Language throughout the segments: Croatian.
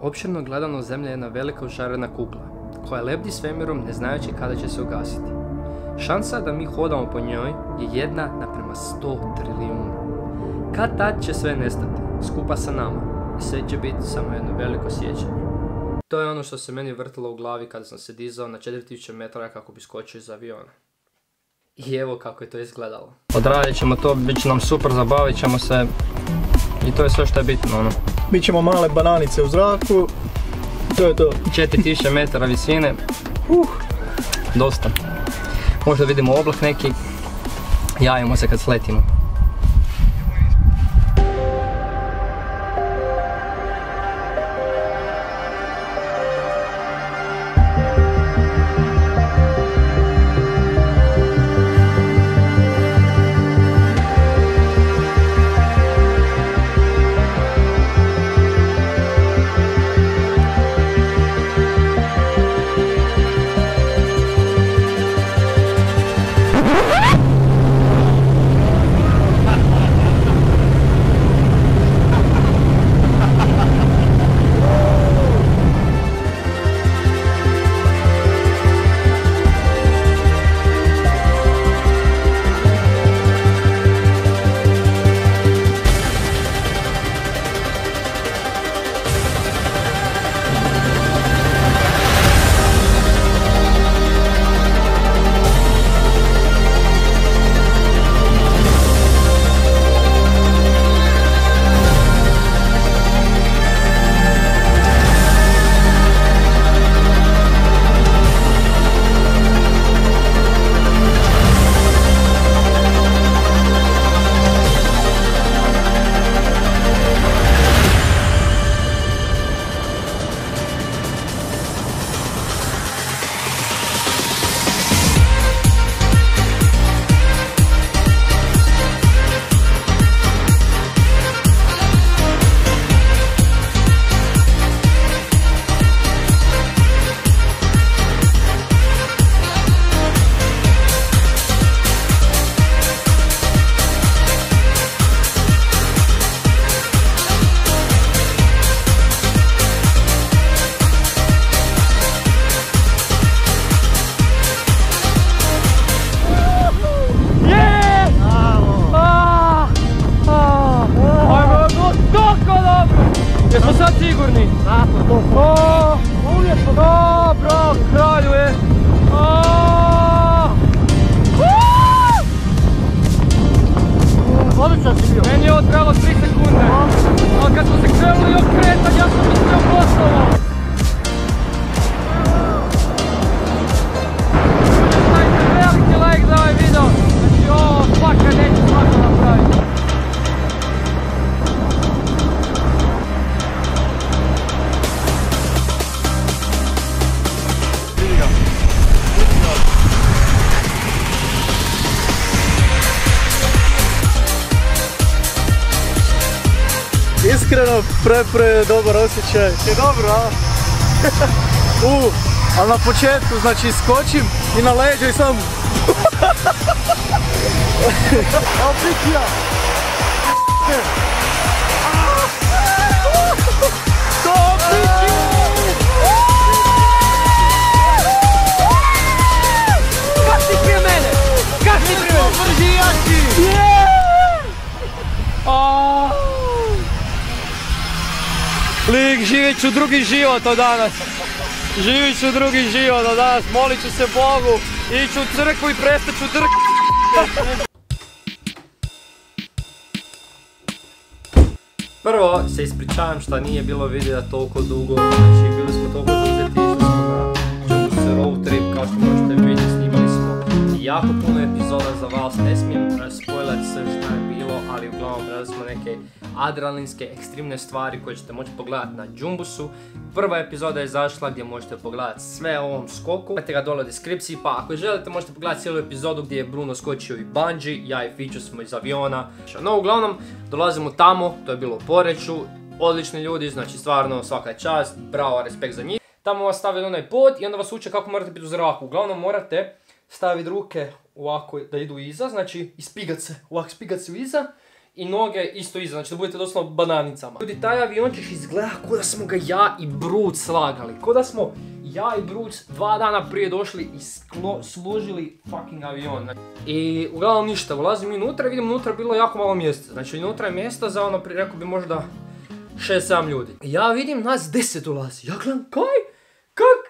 Opširno gledano, Zemlja je jedna velika užarena kugla, koja lebdi svemirom ne znajući kada će se ugasiti. Šansa da mi hodamo po njoj je 1:100 trilijuna. Kad tad će sve nestati, skupa sa nama, i sve će biti samo jedno veliko sjećanje. To je ono što se meni vrtilo u glavi kada sam se dizao na 4000 metara kako bi skočio iz aviona. I evo kako je to izgledalo. Odradit ćemo to, bit će nam super, zabavit ćemo se i to je sve što je bitno, ono. Bit ćemo male bananice u zraku, to je to. 4000 metara visine, dosta. Možda vidimo oblak neki, javimo se kad sletimo. Jesmo sad sigurni? Bravo, kralju je! Odličan si bio. Meni je ovo trebalo 3 sekunde. Ali kad smo se krenuli okretati, ja sam mislio gotovo. Stavite veliki like za ovaj video. Znači ovo svaka neće svaka napraviti. Iskreno, pre dobar osjećaj. Je dobro, a? Ali na početku, znači skočim i na leđa i sam... Evo pikija! To pikija! Kak ti prije mene? Kak ti prije mene? Brži jači! Lik, živjet ću drugi život od danas. Živit ću drugi život od danas, molit ću se Bogu, ići u crkvu i prestat ću drkati. Prvo se ispričavam što nije bilo videa toliko dugo, znači bili smo toliko zauzeti, išli smo na Jumbus road trip, kao što možete vidjeti, snimali smo jako puno epizoda za vas, ne smijem spoilati sve što je bilo, ali uglavnom gledali smo neke adrenalinske, ekstremne stvari koje ćete moći pogledati na Jumbusu. Prva epizoda je izašla gdje možete pogledati sve o ovom skoku. Imate ga dole u deskripciji, pa ako želite možete pogledati cijelu epizodu gdje je Bruno skočio i bungee, ja i Fićo smo iz aviona. No uglavnom, dolazimo tamo, to je bilo u Poreču, odlični ljudi, znači stvarno svaka čast, bravo, respekt za njih. Tamo vas stavili onaj pod i onda vas uče kako morate biti u zraku. Uglavnom morate staviti ruke ovako da idu iza, znači ispigat se, ovako ispigat se iza i noge isto iza, znači da budete doslovno bananicama. Ljudi, taj aviončić izgleda kao da smo ga ja i Bruc slagali, kao da smo ja i Bruc 2 dana prije došli i služili fucking avion. I uglavnom ništa, ulazim unutra i vidim unutra bilo jako malo mjesta. Znači unutra je mjesta za ono, rekao bi možda 6-7 ljudi. Ja vidim nas 10 ulazi, ja gledam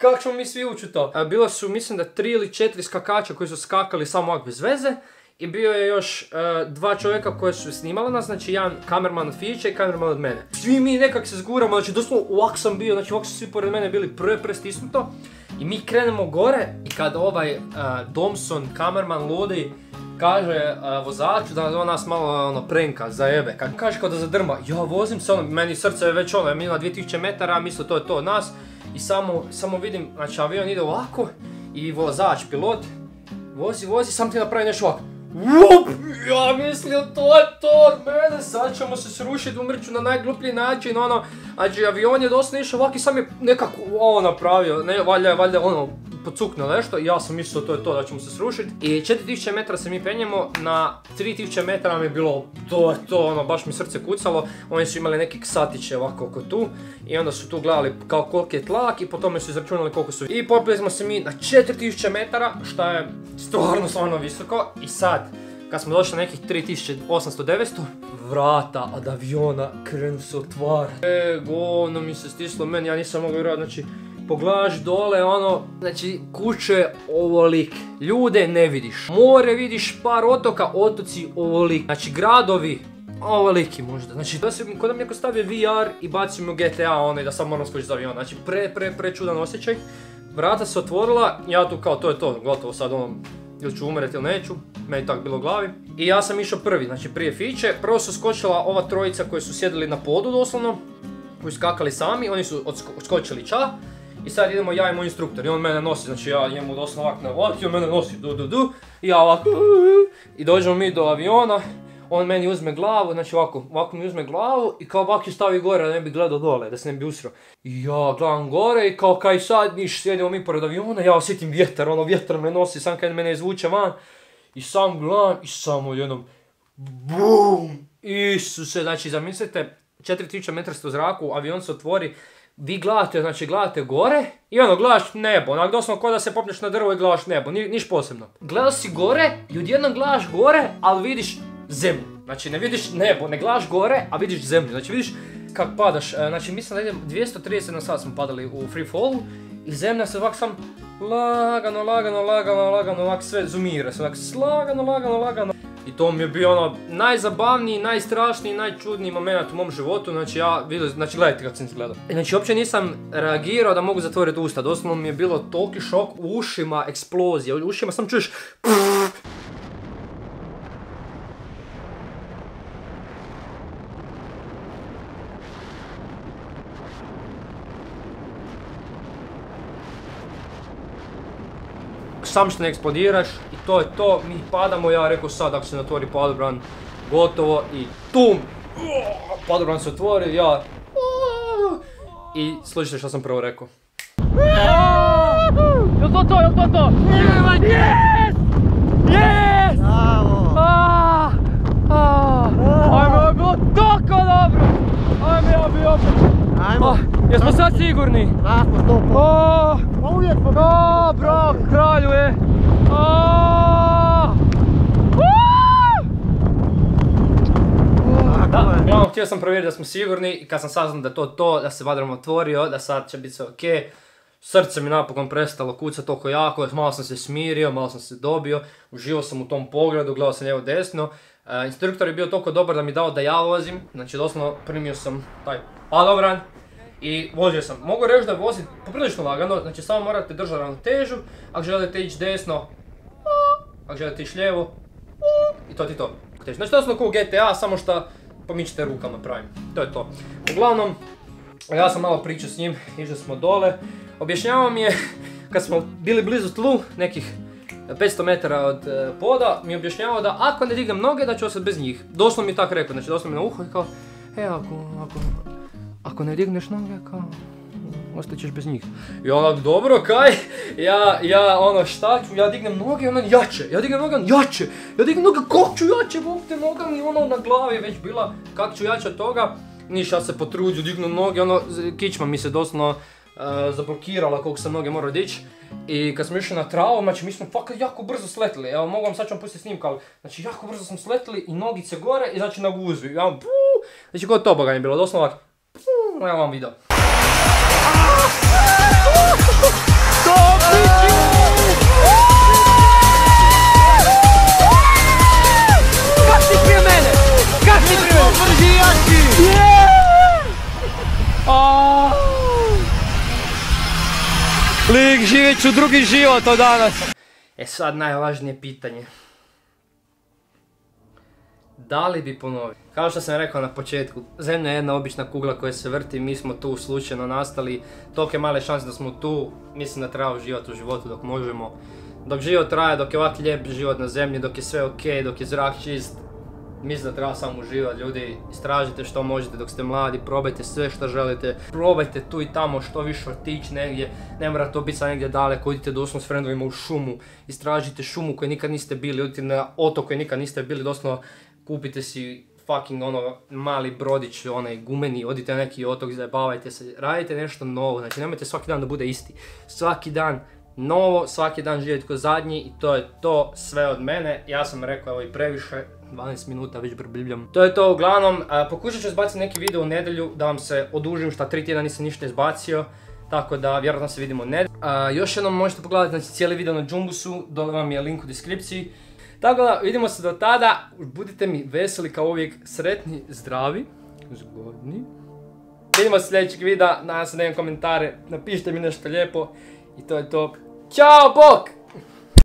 kak ćemo mi svi ući u to? Bilo su, mislim da 3 ili 4 skakača koji su skakali samo ovak bez veze. I bio je još 2 čovjeka koji su snimali nas, znači jedan kamerman od Fiće i kamerman od mene. Svi mi nekak se zguramo, znači doslovno ovak sam bio, znači ovak su svi pored mene bili prestisnuto. I mi krenemo gore i kad ovaj Domson, kamerman ludi, kaže vozaču da on nas malo ono prenka, zajebe. Kad kaže kao da zadrma, ja vozim se ono, meni srce je već ono, je na 2000 metara, misle to je to od nas. I samo vidim, znači avion ide ovako i vozač, pilot, vozi, sam ti napravi nešto ovako. Vup! Ja mislio to je to od mene, sad ćemo se srušiti, umrću na najgluplji način, ono, znači avion je dosta išao ovak i sam je nekako ovo napravio, ne, valjda ono, pocuknuo nešto i ja sam mislio to je to da ćemo se srušiti. I 4000 metara se mi penjemo, na 3000 metara nam je bilo to je to, ono, baš mi srce kucalo, oni su imali neki ksatiće ovako oko tu i onda su tu gledali kao koliki je tlak i po tome su izračunali koliko su. I popeli smo se mi na 4000 metara, šta je stvarno visoko i sad, kad smo došli na nekih 3800-900, vrata od aviona krenu se otvarati. Govno mi se stislo meni, ja nisam mogao vjerovati, znači pogledaš dole, ono, znači kuće ovolik, ljude ne vidiš, more vidiš, par otoka, otoci ovolik, znači gradovi ovoliki možda, znači da se kod nam neko stavio VR i bacio mi u GTA ono i da sam moram skočiti za avion, znači prečudan osjećaj. Vrata se otvorila, ja tu kao to je to, gotovo sad ono, ili ću umreti ili neću, meni tako bilo u glavi. I ja sam išao prvi, znači prije Fiće, prvo su skočila ova trojica koji su sjedili na podu doslovno, koji su skakali sami, oni su odskočili ča. I sad idemo ja i moj instruktor i on mene nosi, znači ja njemu doslovno ovak na vlak i on mene nosi i ja ovako i dođemo mi do aviona, on meni uzme glavu, znači ovako mi uzme glavu i kao ovako je stavi gore da ne bi gledao dole, da se ne bi usro. I ja gledam gore i kao kaj sad niš, sjedimo mi pored aviona, ja osjetim vjetar, ono vjetar me nosi, sam kad mene izvuče van i sam gledam i samo jednom BUM! Isuse, znači zamislite 4000 metara ste u zraku, avion se otvori, vi gledate gore i ono gledaš nebo, onak doslovno kao da se popneš na drvo i gledaš nebo, niš posebno. Gledaš si gore i odjednom gledaš gore, ali vidiš zemlju. Znači ne vidiš nebo, ne gledaš gore, a vidiš zemlju. Znači vidiš kak padaš, znači mislim da idem 230 na sat smo padali u free fallu i zemlja se ovak sam lagano, ovak sve zoomira se, ovak lagano. I to mi je bio ono najzabavniji, najstrašniji, najčudniji moment u mom životu, znači znači gledajte kako sam izgledao. Znači uopće nisam reagirao da mogu zatvoriti usta, doslovno mi je bilo toliki šok, u ušima eksplozija, u ušima sam čuješ sam što ne eksplodiraš i to je to, mi padamo, ja rekao sad ako se ne otvori padobran, gotovo i tum! Padobran se otvori, ja i slušajte što sam prvo rekao. Jel to to? Yes! Yes! Bravo! Ajme, ovo je bilo tako dobro! Ajme, ja bi opet! Ajmo! Jesmo sad sigurni? Da smo 100%. Uvijek smo bili. Bravo, kralju je! Uglavnom, htio sam provjeriti da smo sigurni i kad sam saznao da je to, da se vadrom otvorio, da sad će biti sve okej. Srce mi napokon prestalo kucati toliko jako, malo sam se smirio, malo sam se dobio, uživao sam u tom pogledu, gledao sam lijevo desno. Instruktor je bio toliko dobar da mi dao da ja vozim, znači doslovno primio sam taj padobran i vozio sam. Mogu reći da vozim poprilično lagano, znači samo morate držati ravnotežu, ako želite ići desno, ako želite ići lijevo, i to ti to. Znači doslovno kao GTA, samo što pomičite rukama pravim, to je to. Uglavnom, ja sam malo pričao s njim, išli smo dole, objašnjavao mi je, kad smo bili blizu tlu, nekih 500 metara od poda, mi je objašnjavao da ako ne dignem noge, da ću ostati bez njih. Doslovno mi je tako rekao, znači doslovno mi na uho i kao, ako ne digneš noge, kao, ostat ćeš bez njih. I onak, dobro, kaj? Ja, ono, šta ću, ja dignem noge, ono, jače, ja dignem noge, kak ću jače, bog te noga mi, ono, na glavi je već bila, kak ću jače od toga. Niš, ja se potruđu, dignu noge, ono, kičma mi se doslovno zablokirala koliko sam noge morao dići. I kad smo išli na travu, znači mi smo fakat jako brzo sletili, evo mogu vam sad ću vam pustiti snimku, ali znači jako brzo smo sletili i nogice gore i znači na guzu, ja vam znači god to boga je bilo, doslovno ovak, evo vam video. Kak ti prije mene? Kak ti prije mene? Brži jači! Lik, živjet ću drugi život od danas. E sad najvažnije pitanje. Da li bi ponovio? Kao što sam rekao na početku, Zemlja je jedna obična kugla koja se vrti, mi smo tu slučajno nastali, tolike male šanse da smo tu, mislim da treba uživati u životu dok možemo. Dok život traje, dok je ovak lijep život na zemlji, dok je sve ok, dok je zrak čist, mislim da treba samo uživati, ljudi, istražite što možete dok ste mladi, probajte sve što želite, probajte tu i tamo što više otići negdje, ne mora to biti sad negdje daleko, idite doslovno s frendovima u šumu, istražite šumu koju nikad niste bili, idite na otok koji nikad niste bili, doslovno kupite si fucking ono mali brodić, onaj gumeni, odite na neki otok, zajebavajte se, radite nešto novo, znači nemojte svaki dan da bude isti, svaki dan novo, svaki dan živjeti ko zadnji i to je to sve od mene, ja sam rekao evo i previše, 12 minuta već brbljam. To je to uglavnom, pokušat ću izbaciti neki video u nedjelju da vam se odužim šta 3 tjedna nisam ništa izbacio. Tako da vjerojatno se vidimo u nedjelju. Još jednom možete pogledati znači, cijeli video na Jumbusu, dole vam je link u deskripciji. Tako da vidimo se do tada, budite mi veseli kao uvijek, sretni, zdravi, zgodni. Vidimo se sljedećeg videa, nadam se da imam komentare, napišite mi nešto lijepo i to je to. Ćao, bok!